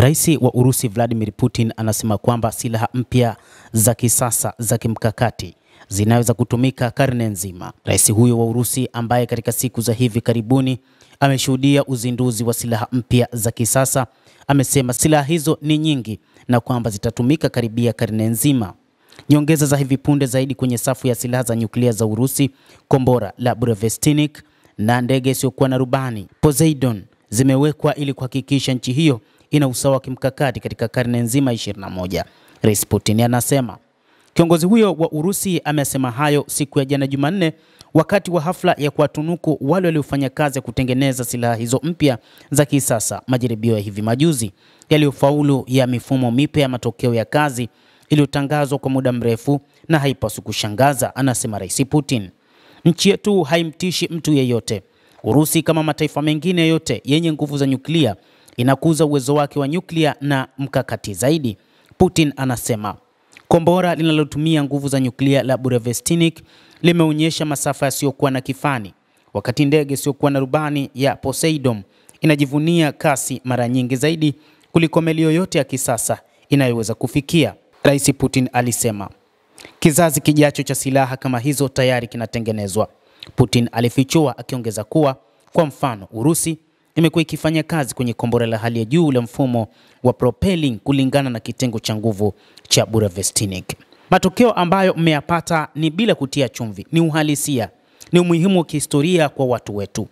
Rais wa Urusi Vladimir Putin anasema kwamba silaha mpya za kisasa za kimkakati zinaweza kutumika karne nzima. Rais huyo wa Urusi ambaye katika siku za hivi karibuni ameshuhudia uzinduzi wa silaha mpya za kisasa amesema silaha hizo ni nyingi na kwamba zitatumika karibia karne nzima. Nyongeza za hivi punde zaidi kwenye safu ya silaha za nyuklia za Urusi, kombora la Burevestnik na ndege isiyokuwa na rubani Poseidon zimewekwa ili kuhakikisha nchi hiyo ina usawa wa kimkakati katika karne nzima 21. Rais Putin anasema. Kiongozi huyo wa Urusi amesema hayo siku ya jana Jumanne wakati wa hafla ya kuwatunuku wale waliofanya kazi ya kutengeneza silaha hizo mpya za kisasa, majaribio ya hivi majuzi yaliyofaulu ya mifumo mipya ya matokeo ya kazi iliyotangazwa kwa muda mrefu na haipaswi kushangaza, anasema Rais Putin. Nchi yetu haimtishi mtu yeyote. Urusi kama mataifa mengine yote yenye nguvu za nyuklia inakuza uwezo wake wa nyuklia na mkakati zaidi, Putin anasema. Kombora linalotumia nguvu za nyuklia la Burevestnik limeonyesha masafa yasiyokuwa na kifani, wakati ndege isiyokuwa na rubani ya Poseidon inajivunia kasi mara nyingi zaidi kuliko meli yoyote ya kisasa inayoweza kufikia, Rais Putin alisema. Kizazi kijacho cha silaha kama hizo tayari kinatengenezwa, Putin alifichua, akiongeza kuwa kwa mfano Urusi imekuwa ikifanya kazi kwenye kombora la hali ya juu la mfumo wa propelling kulingana na kitengo cha nguvu cha Burevestnik. Matokeo ambayo mmeyapata ni bila kutia chumvi, ni uhalisia, ni umuhimu wa kihistoria kwa watu wetu.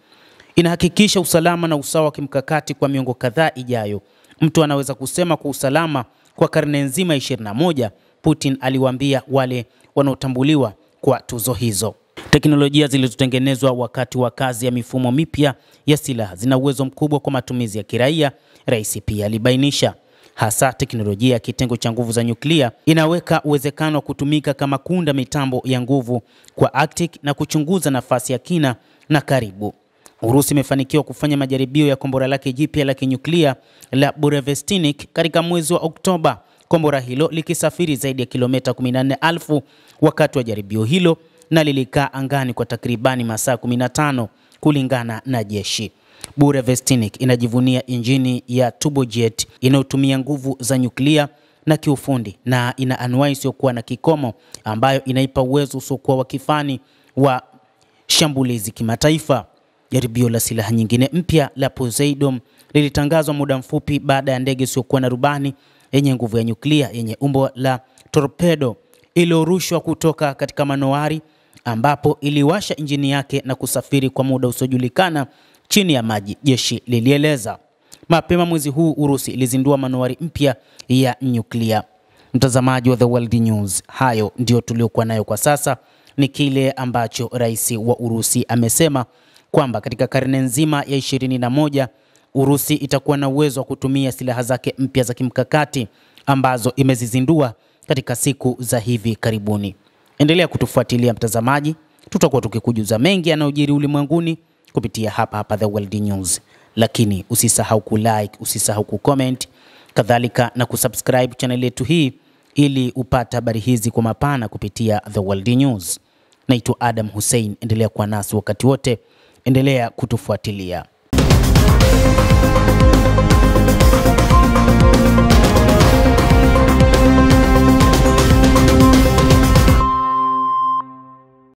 Inahakikisha usalama na usawa wa kimkakati kwa miongo kadhaa ijayo. Mtu anaweza kusema kwa usalama kwa karne nzima 21, Putin aliwaambia wale wanaotambuliwa kwa tuzo hizo. Teknolojia zilizotengenezwa wakati wa kazi ya mifumo mipya ya silaha zina uwezo mkubwa kwa matumizi ya kiraia, rais pia alibainisha. Hasa teknolojia ya kitengo cha nguvu za nyuklia inaweka uwezekano wa kutumika kama kuunda mitambo ya nguvu kwa Arctic na kuchunguza nafasi ya kina na karibu. Urusi imefanikiwa kufanya majaribio ya kombora lake jipya la kinyuklia la Burevestnik katika mwezi wa Oktoba, kombora hilo likisafiri zaidi ya kilomita 14,000 wakati wa jaribio hilo na lilikaa angani kwa takribani masaa 15 kulingana na jeshi. Burevestnik inajivunia injini ya turbojet inayotumia nguvu za nyuklia na kiufundi na ina anuai isiyokuwa na kikomo ambayo inaipa uwezo usiokuwa wa kifani wa shambulizi kimataifa. Jaribio la silaha nyingine mpya la Poseidon lilitangazwa muda mfupi baada ya ndege isiyokuwa na rubani yenye nguvu ya nyuklia yenye umbo la torpedo iliyorushwa kutoka katika manowari ambapo iliwasha injini yake na kusafiri kwa muda usiojulikana chini ya maji, jeshi lilieleza. Mapema mwezi huu Urusi ilizindua manowari mpya ya nyuklia. Mtazamaji wa The World News, hayo ndio tuliokuwa nayo kwa sasa. Ni kile ambacho rais wa Urusi amesema kwamba katika karne nzima ya 21 Urusi itakuwa na uwezo wa kutumia silaha zake mpya za kimkakati ambazo imezizindua katika siku za hivi karibuni. Endelea kutufuatilia mtazamaji, tutakuwa tukikujuza mengi yanayojiri ulimwenguni kupitia hapa The World News. Lakini usisahau kulike, usisahau kucomment, kadhalika na kusubscribe channel yetu hii ili upate habari hizi kwa mapana kupitia The World News. Naitwa Adam Hussein, endelea kuwa nasi wakati wote, endelea kutufuatilia.